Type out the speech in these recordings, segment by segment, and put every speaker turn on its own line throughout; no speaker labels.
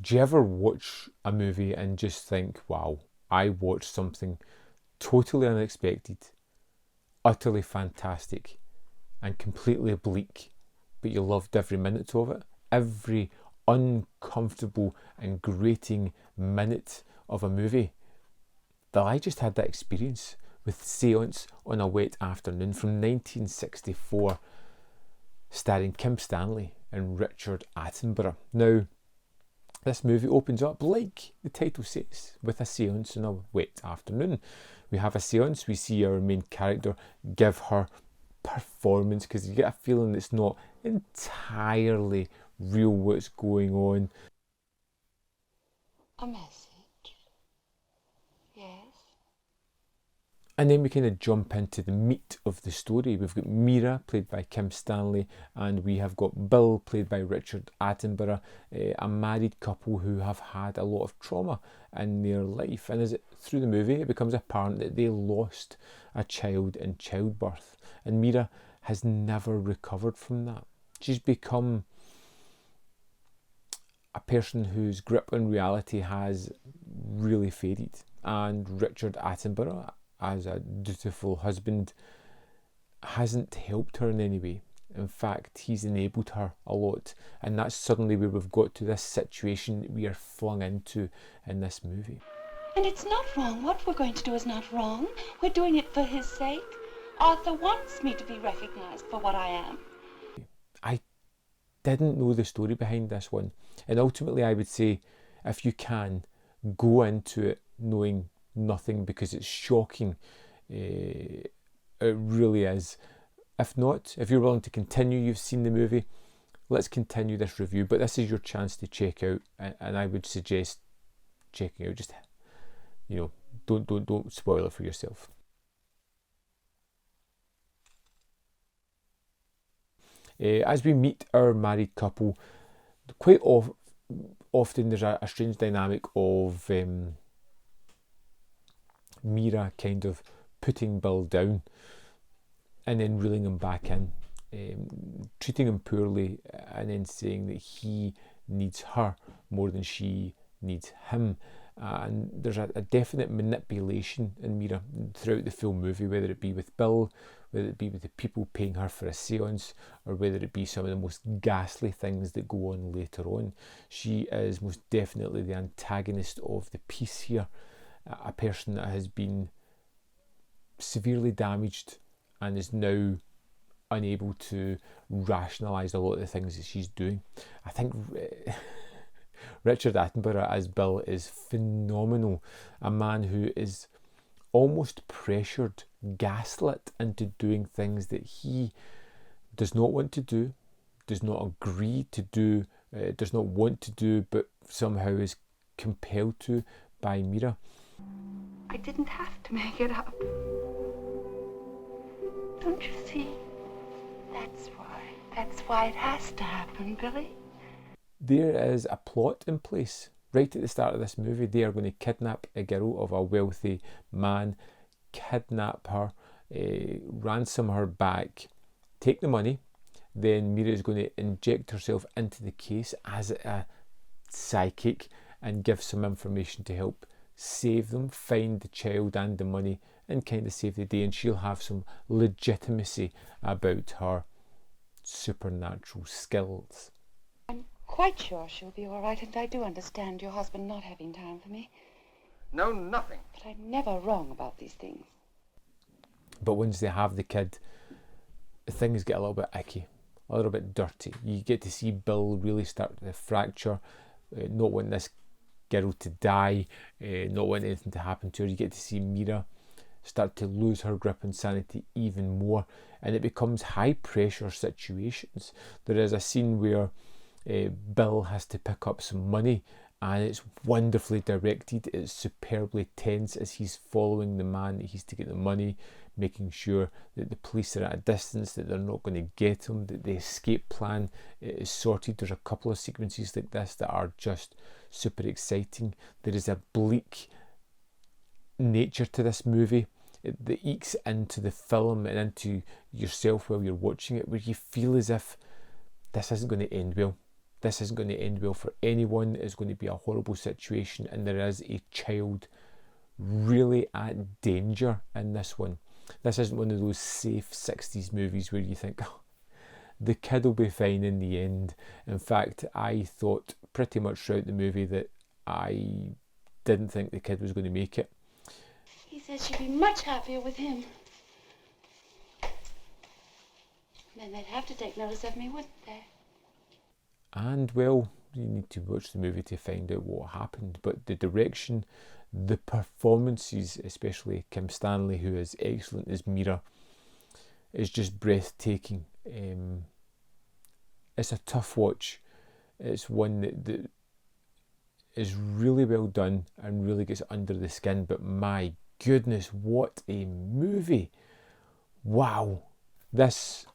Do you ever watch a movie and just think, wow, I watched something totally unexpected, utterly fantastic, and completely bleak, but you loved every minute of it? Every uncomfortable and grating minute of a movie. That I just had that experience with Seance on a Wet Afternoon from 1964, starring Kim Stanley and Richard Attenborough. Now, this movie opens up, like the title says, with a seance on a wet afternoon. We have a seance, we see our main character give her performance, because you get a feeling it's not entirely real what's going on.
A message? Yes.
And then we kind of jump into the meat of the story. We've got Mira, played by Kim Stanley, and we have got Bill, played by Richard Attenborough, a married couple who have had a lot of trauma in their life. And through the movie, it becomes apparent that they lost a child in childbirth. And Mira has never recovered from that. She's become a person whose grip on reality has really faded. And Richard Attenborough, as a dutiful husband, hasn't helped her in any way. In fact, he's enabled her a lot, and that's suddenly where we've got to this situation that we are flung into in this movie.
And it's not wrong. What we're going to do is not wrong. We're doing it for his sake. Arthur wants me to be recognised for what I am.
I didn't know the story behind this one, and ultimately I would say, if you can, go into it knowing nothing, because it's shocking. It really is. If not, if you're willing to continue, you've seen the movie, let's continue this review. But this is your chance to check out, and I would suggest checking out. Just, don't spoil it for yourself. As we meet our married couple, quite often there's a strange dynamic of Mira kind of putting Bill down and then reeling him back in, treating him poorly, and then saying that he needs her more than she needs him. And there's a definite manipulation in Mira throughout the full movie, whether it be with Bill, whether it be with the people paying her for a seance, or whether it be some of the most ghastly things that go on later on. She is most definitely the antagonist of the piece here, a person that has been severely damaged and is now unable to rationalise a lot of the things that she's doing. I think Richard Attenborough as Bill is phenomenal. A man who is almost pressured, gaslit into doing things that he does not want to do, does not agree to do, does not want to do, but somehow is compelled to by Mira.
I didn't have to make it up. Don't you see? That's why it has to happen, Billy.
There is a plot in place. Right at the start of this movie, they are going to kidnap a girl of a wealthy man, kidnap her, ransom her back, take the money. Then Mira is going to inject herself into the case as a psychic and give some information to help save them, find the child and the money, and kind of save the day. And she'll have some legitimacy about her supernatural skills.
I'm quite sure she'll be all right, and I do understand your husband not having time for me.
No, nothing.
But I'm never wrong about these things.
But once they have the kid, things get a little bit icky, a little bit dirty. You get to see Bill really start to fracture, not wanting this girl to die, not wanting anything to happen to her. You get to see Mira start to lose her grip on sanity even more, and it becomes high pressure situations. There is a scene where Bill has to pick up some money, and it's wonderfully directed. It's superbly tense as he's following the man that he's to get the money, making sure that the police are at a distance, that they're not going to get him, that the escape plan is sorted. There's a couple of sequences like this that are just super exciting. There is a bleak nature to this movie that ekes into the film and into yourself while you're watching it, where you feel as if this isn't going to end well. this isn't going to end well for anyone. It's going to be a horrible situation, and there is a child really at danger in this one. This isn't one of those safe 60s movies where you think, oh, the kid will be fine in the end. In fact, I thought pretty much throughout the movie that I didn't think the kid was going to make it.
He says she'd be much happier with him. Then they'd have to take notice of me, wouldn't they?
And, well, you need to watch the movie to find out what happened. But the direction, the performances, especially Kim Stanley, who is excellent as Mira, is just breathtaking. It's a tough watch. It's one that is really well done and really gets under the skin. But my goodness, what a movie! Wow, this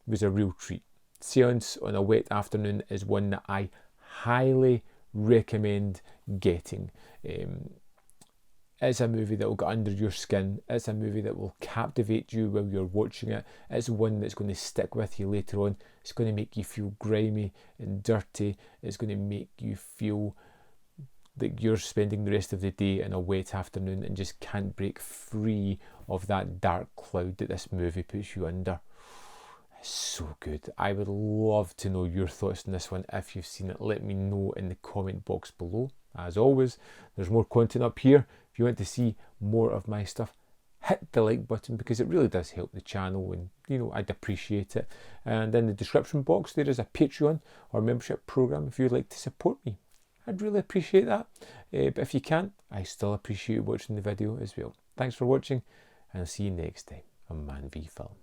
was a real treat. Seance on a wet afternoon is one that I highly recommend getting. It's a movie that will get under your skin. It's a movie that will captivate you while you're watching it. It's one that's going to stick with you later on. It's going to make you feel grimy and dirty. It's going to make you feel that you're spending the rest of the day in a wet afternoon and just can't break free of that dark cloud that this movie puts you under. So good. I would love to know your thoughts on this one. If you've seen it, let me know in the comment box below. As always, there's more content up here. If you want to see more of my stuff, hit the like button, because it really does help the channel, and I'd appreciate it. And in the description box there is a Patreon or membership program if you'd like to support me. I'd really appreciate that. But if you can't, I still appreciate you watching the video as well. Thanks for watching, and I'll see you next time on Man v Film.